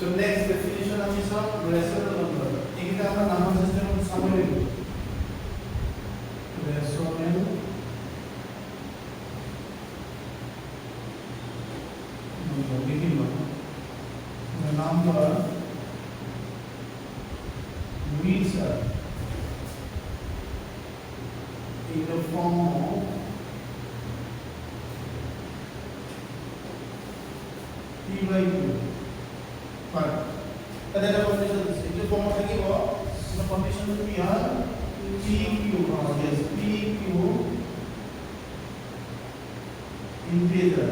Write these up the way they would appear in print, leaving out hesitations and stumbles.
So next definition of is of rational number. Ekita amra number system of summary. Rational number begin the number which are in the form of p by q. But then the condition is in the form of the condition to be pq. Yes, pq integer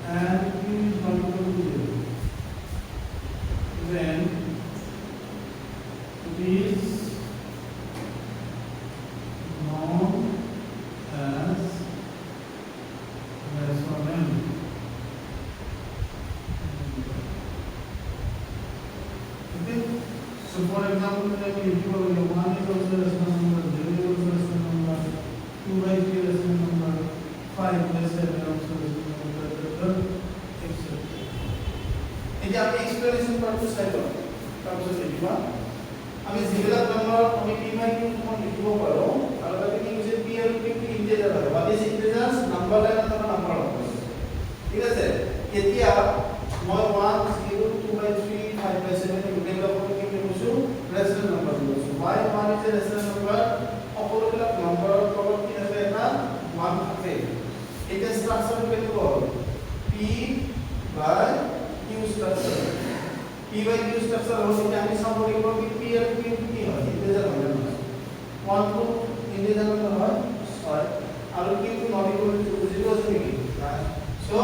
and q is not equal to 0. Then it is known as rational. Okay. So for example, if you have 1 is also a rational number, 0 is also a rational number, 2 by 3 is a rational number, 5 plus 7 is also a rational number, etc. এই যে আমি explanation purpose চাইব তাৰপিছত লিখিবা আমি singular number আমি p by q form লিখিব পাৰো আৰু তাতে কি হৈছে p আৰু q কি ইন্টিজাৰ হয় but is integers number line অথবা নাম্বার অফ ঠিক আছে এতিয়া মই 1 0 2 by 3 5 by 7 ইন্টিজাৰ অফ কি কৈছো ৰেশনাল নাম্বার কৈছো why 1 is a rational number সকলোবিলাক নাম্বাৰৰ তলত কি আছে এটা 1 থাকে এটা স্ট্ৰাকচাৰ কেনেকুৱা হ'ব p by q structure p by q structure হলো যে আমি সম্পর্ক করব কি p আর q কি হয় ইন্টিজার হয় না 1 টু ইন্টিজার নম্বর হয় 6 আর q to not equal to 0 আছে কি so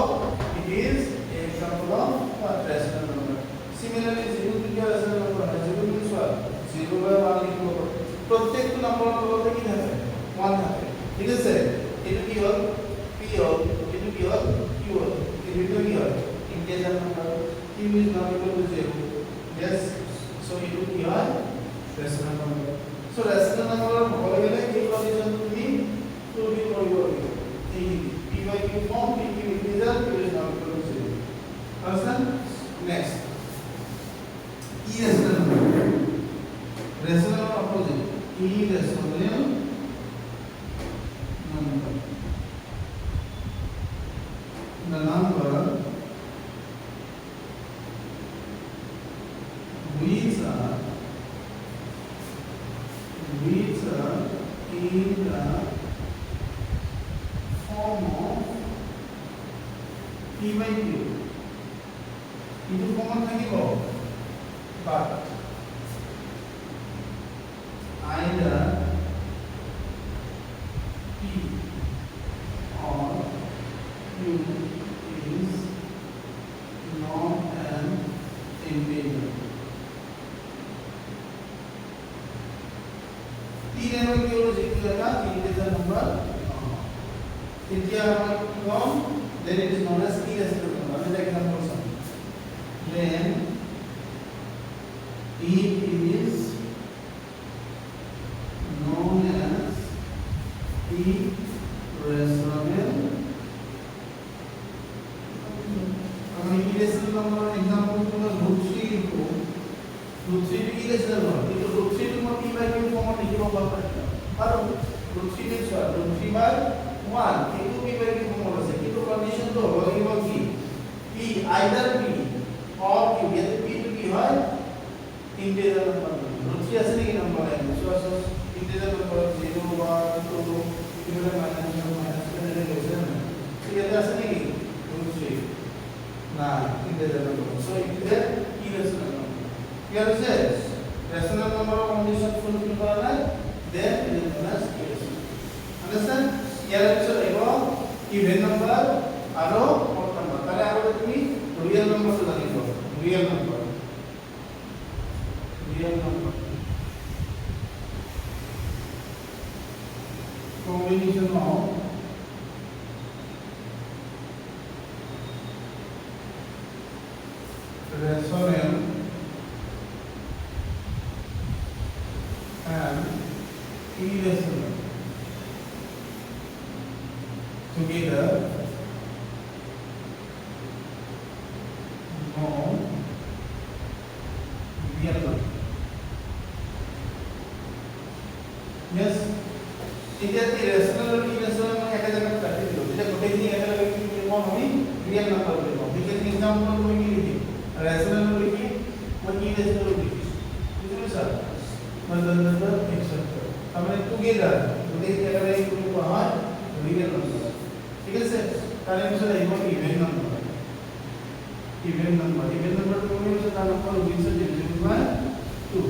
it is a example of a rational number similarly 0 to a rational number হয় 0 means what 0 by 1 equal প্রত্যেক নম্বর তলতে কি থাকে 1 থাকে ঠিক আছে এটা কি হয় p হয় এটা কি হয় q হয় এটা কি হয় integer number q is not equal to 0 yes so it will be a rational number so rational number হয়ে গেলে এই কন্ডিশন তুমি প্রুভ করব এই p by q form p q integer q is not equal to 0 understand next irrational number rational number opposite irrational number the number which are in the form of p by q into form থাকিব but either p or q is not an integer तीन एनों की ओर जिक्र का integer number इतिया हम then it is known as irrational number let example some then it is known as irrational irrational number example তোমরা √3 লিখো √3 irrational number কিন্তু √3 তোমরা p by q form লিখিব পারবা কারণ √3 means what √3 by 1 কিন্তু p by q ফর্ম আছে কিন্তু কন্ডিশন তো হলো লাগিব কি p either p or q যদি p to p হয় ইন্টিজার নাম্বার √3 আছে নাকি number line so integer number 0 1 2 এগুলো মাইনাস করে গেছে না ঠিক আছে নাকি √3 না integer number so integer irrational number here it says rational number of condition fulfill করা যায় then it is known as irrational understand here also এবং even number আরো odd number তাহলে আগে তুমি real number তো জানিব real number combination of rational and irrational together দুইখিনি একেলগে কি লিখিম আমি রিয়েল নাম্বার লিখিম দুইখিনি एग्जांपल মই কি লিখিম রেশনাল লিখি মই কি রেশনাল লিখি বুঝলে স্যার মানে এক্সেপ্ট তাহলে টুগেদার যদি একেবারে কি হয় রিয়েল নাম্বার ঠিক আছে তাহলে আমরা লিখব even number even number to means the number which is divisible by 2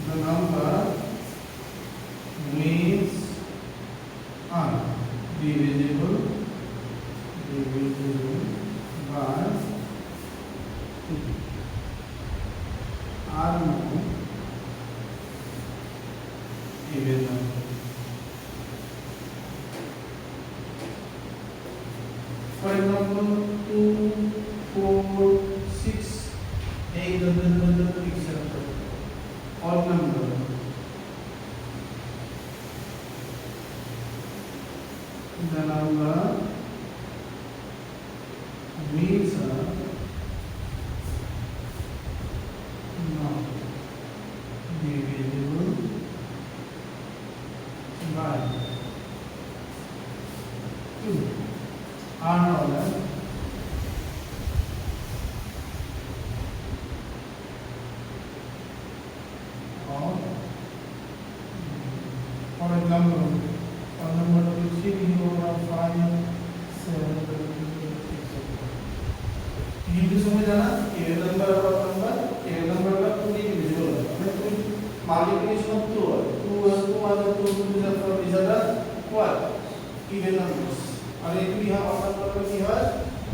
the number means divisible by 2 are known even number for example 2 4 6 8 etc. odd number the number means not divisible by 2 are known as for example, on number 3 over 5 7 ये भी समझ आना even number और का 2 divisible है मतलब multiplication of 2 2 to the third is what even numbers और एक भी हम odd number की है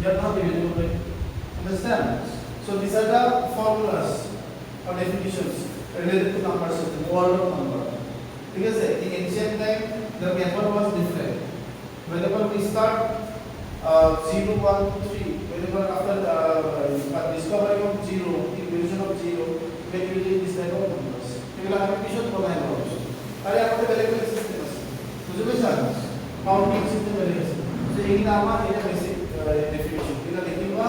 जब not divisible by understand so these are the formulas or definitions related to number system world of number because in ancient time the method was different whenever we start 0 1 2 3 whenever after discovery of 0 equation of 0 when we use this type of numbers এগুলা আমি কিশোর বলাই না আরে আমাদের variable system আছে বুঝতে পারছেন counting system variable তো এইটা আমার এটা বেসিক ডেফিনিশন এটা লিখিবা